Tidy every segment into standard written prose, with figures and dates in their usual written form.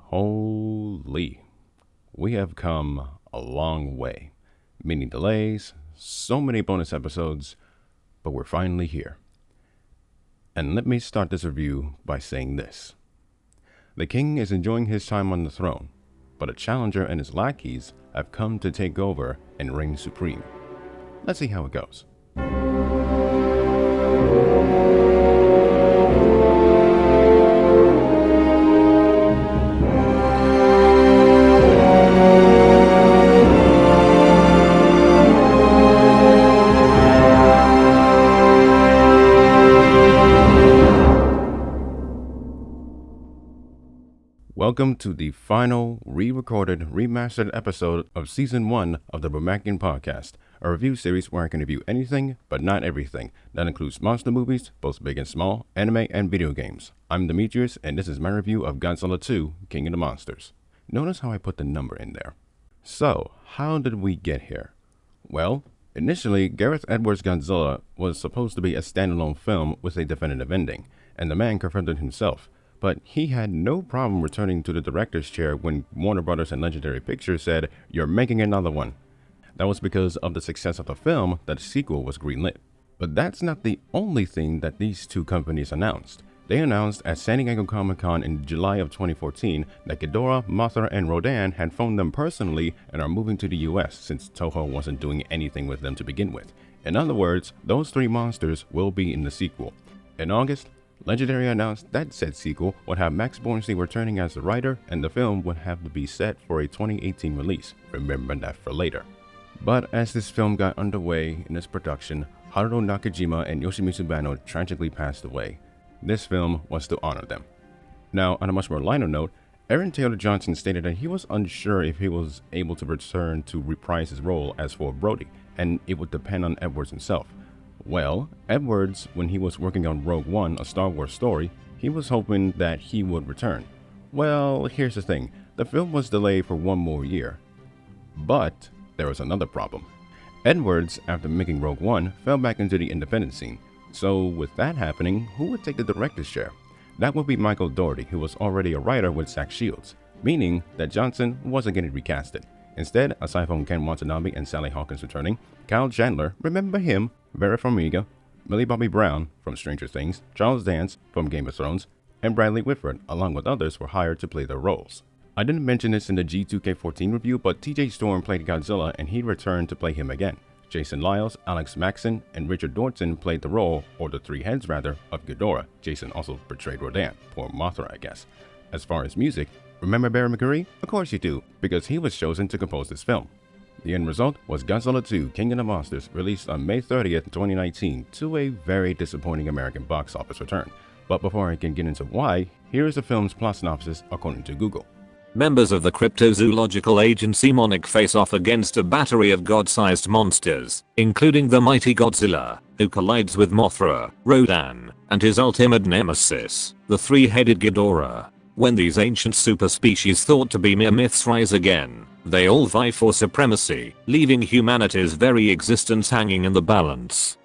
Holy, we have come a long way. Many delays, so many bonus episodes, but we're finally here. And let me start this review by saying this. The king is enjoying his time on the throne, but a challenger and his lackeys have come to take over and reign supreme. Let's see how it goes. Welcome to the final, re-recorded, remastered episode of Season 1 of the Brumakian podcast, a review series where I can review anything, but not everything. That includes monster movies, both big and small, anime, and video games. I'm Demetrius, and this is my review of Godzilla 2, King of the Monsters. Notice how I put the number in there. So, how did we get here? Well, initially, Gareth Edwards' Godzilla was supposed to be a standalone film with a definitive ending, and the man confirmed it himself. But he had no problem returning to the director's chair when Warner Brothers and Legendary Pictures said, "You're making another one." That was because of the success of the film that a sequel was greenlit. But that's not the only thing that these two companies announced. They announced at San Diego Comic-Con in July of 2014 that Ghidorah, Mothra, and Rodan had phoned them personally and are moving to the US since Toho wasn't doing anything with them to begin with. In other words, those three monsters will be in the sequel. In August, Legendary announced that said sequel would have Max Bornstein returning as the writer, and the film would have to be set for a 2018 release. Remember that for later. But as this film got underway in its production, Haruo Nakajima and Yoshimitsu Banno tragically passed away. This film was to honor them. Now, on a much more lighter note, Aaron Taylor Johnson stated that he was unsure if he was able to return to reprise his role as for Brody, and it would depend on Edwards himself. Well, Edwards, when he was working on Rogue One, a Star Wars story, he was hoping that he would return. Well, here's the thing. The film was delayed for one more year. But there was another problem. Edwards, after making Rogue One, fell back into the independent scene. So with that happening, who would take the director's chair? That would be Michael Dougherty, who was already a writer with Zach Shields, meaning that Johnson wasn't getting recasted. Instead, aside from Ken Watanabe and Sally Hawkins returning, Kyle Chandler, remember him, Vera Farmiga, Millie Bobby Brown from Stranger Things, Charles Dance from Game of Thrones, and Bradley Whitford, along with others, were hired to play their roles. I didn't mention this in the G2K14 review, but TJ Storm played Godzilla and he returned to play him again. Jason Lyles, Alex Maxson, and Richard Dortson played the role, or the three heads rather, of Ghidorah. Jason also portrayed Rodan, poor Mothra I guess. As far as music, remember Barry McCreary? Of course you do, because he was chosen to compose this film. The end result was Godzilla 2, King of the Monsters, released on May 30th, 2019, to a very disappointing American box office return. But before I can get into why, here is the film's plot synopsis according to Google. Members of the cryptozoological agency Monarch face off against a battery of god-sized monsters, including the mighty Godzilla, who collides with Mothra, Rodan, and his ultimate nemesis, the three-headed Ghidorah. When these ancient superspecies thought to be mere myths rise again, they all vie for supremacy, leaving humanity's very existence hanging in the balance.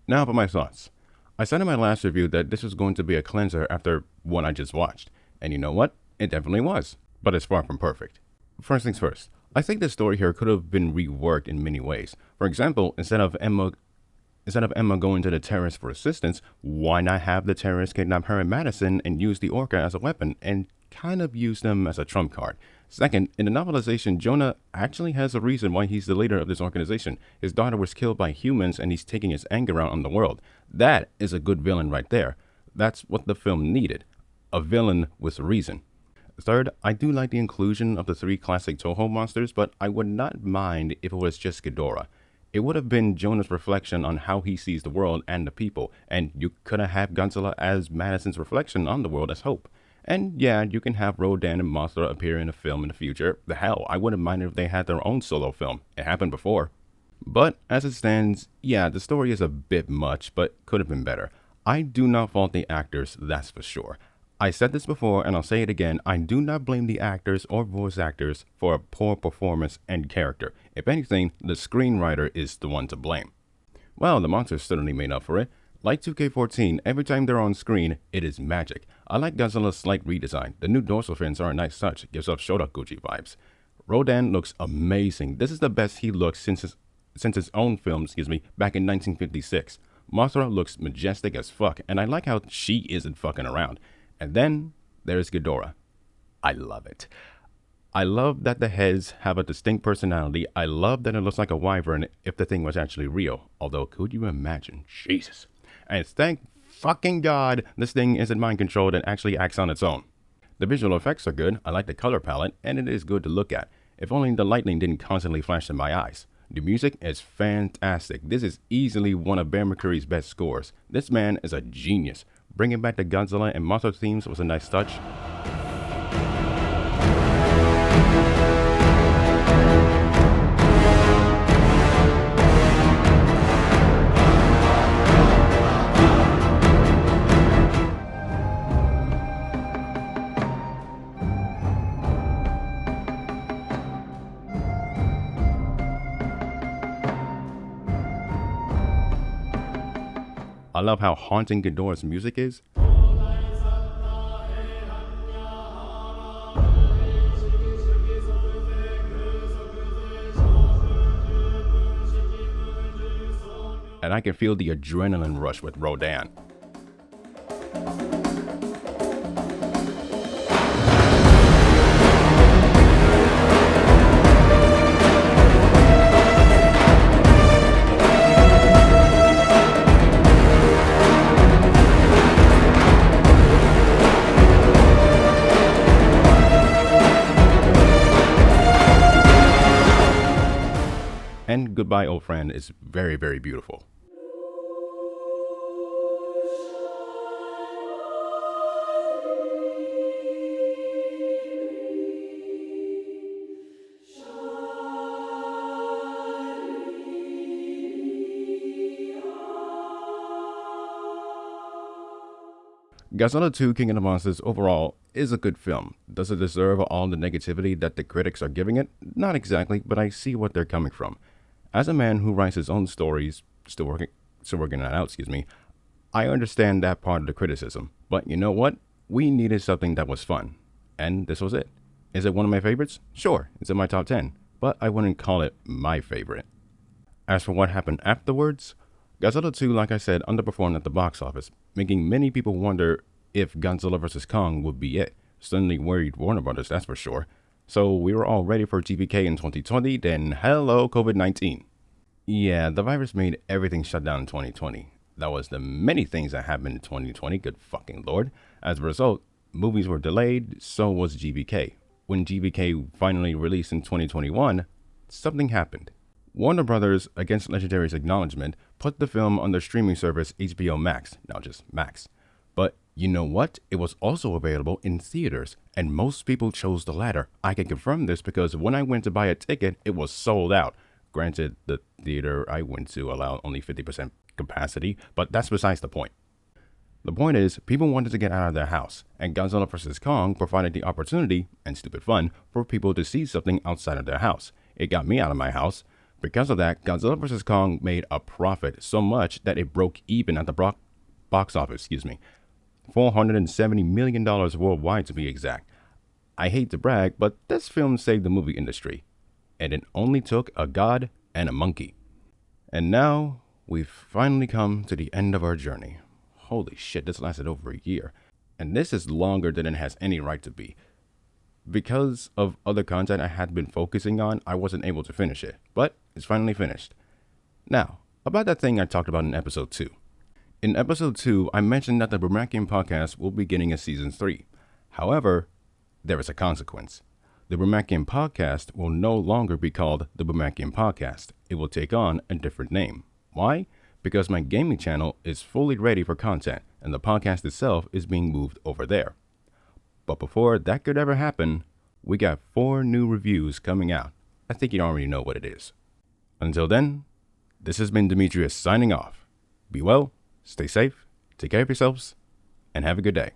Now for my thoughts. I said in my last review that this was going to be a cleanser after one I just watched, and you know what? It definitely was, but it's far from perfect. First things first, I think the story here could have been reworked in many ways. For example, instead of Emma going to the terrorists for assistance, why not have the terrorists kidnap her and Madison and use the Orca as a weapon and kind of use them as a trump card? Second, in the novelization, Jonah actually has a reason why he's the leader of this organization. His daughter was killed by humans and he's taking his anger out on the world. That is a good villain right there. That's what the film needed. A villain with reason. Third, I do like the inclusion of the 3 classic Toho monsters, but I would not mind if it was just Ghidorah. It would have been Jonah's reflection on how he sees the world and the people, and you could have had Godzilla as Madison's reflection on the world as hope. And yeah, you can have Rodan and Mothra appear in a film in the future. The hell, I wouldn't mind if they had their own solo film. It happened before. But as it stands, yeah, the story is a bit much, but could have been better. I do not fault the actors, that's for sure. I said this before and I'll say it again, I do not blame the actors or voice actors for a poor performance and character. If anything, the screenwriter is the one to blame. Well, the monsters certainly made up for it. Like 2K14, every time they're on screen, it is magic. I like Godzilla's slight redesign. The new dorsal fins are a nice touch, gives off Shotoguchi vibes. Rodan looks amazing. This is the best he looks since his own film, back in 1956. Mothra looks majestic as fuck, and I like how she isn't fucking around. And then there's Ghidorah. I love it. I love that the heads have a distinct personality. I love that it looks like a wyvern if the thing was actually real. Although, could you imagine? Jesus. And thank fucking God this thing isn't mind controlled and actually acts on its own. The visual effects are good. I like the color palette, and it is good to look at. If only the lightning didn't constantly flash in my eyes. The music is fantastic. This is easily one of Bear McCreary's best scores. This man is a genius. Bringing back the Godzilla and Mothra themes was a nice touch. I love how haunting Ghidorah's music is. And I can feel the adrenaline rush with Rodan. And Goodbye Old Friend is very, very beautiful. Godzilla 2 King of the Monsters overall is a good film. Does it deserve all the negativity that the critics are giving it? Not exactly, but I see what they're coming from. As a man who writes his own stories, still working that out, I understand that part of the criticism. But you know what? We needed something that was fun. And this was it. Is it one of my favorites? Sure, it's in my top 10. But I wouldn't call it my favorite. As for what happened afterwards, Godzilla 2, like I said, underperformed at the box office, making many people wonder if Godzilla vs. Kong would be it. Certainly worried Warner Brothers, that's for sure. So we were all ready for GVK in 2020, then hello COVID-19. Yeah, the virus made everything shut down in 2020. That was the many things that happened in 2020, good fucking lord. As a result, movies were delayed, so was GVK. When GVK finally released in 2021, something happened. Warner Brothers, against Legendary's acknowledgement, put the film on their streaming service HBO Max, now just Max. But you know what? It was also available in theaters, and most people chose the latter. I can confirm this because when I went to buy a ticket, it was sold out. Granted, the theater I went to allowed only 50% capacity, but that's besides the point. The point is, people wanted to get out of their house, and Godzilla vs. Kong provided the opportunity, and stupid fun, for people to see something outside of their house. It got me out of my house. Because of that, Godzilla vs. Kong made a profit so much that it broke even at the box office, $470 million worldwide to be exact. I hate to brag, but this film saved the movie industry. And it only took a god and a monkey. And now, we've finally come to the end of our journey. Holy shit, this lasted over a year. And this is longer than it has any right to be. Because of other content I had been focusing on, I wasn't able to finish it. But it's finally finished. Now, about that thing I talked about in episode 2. In episode 2, I mentioned that the Brumakian podcast will be getting a season 3. However, there is a consequence. The Brumakian podcast will no longer be called the Brumakian podcast. It will take on a different name. Why? Because my gaming channel is fully ready for content, and the podcast itself is being moved over there. But before that could ever happen, we got 4 new reviews coming out. I think you already know what it is. Until then, this has been Demetrius signing off. Be well, stay safe, take care of yourselves, and have a good day.